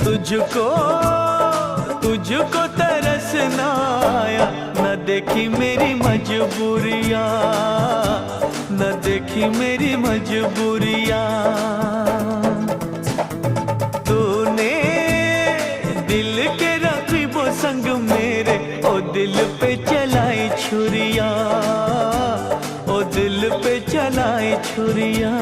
तुझको तुझको तरस ना आया, न देखी मेरी मजबूरियाँ, न देखी मेरी मजबूरियाँ। तूने दिल के रकीबों संग मेरे ओ दिल पे चलाई छुरियाँ, ओ दिल पे चलाई छुरियाँ।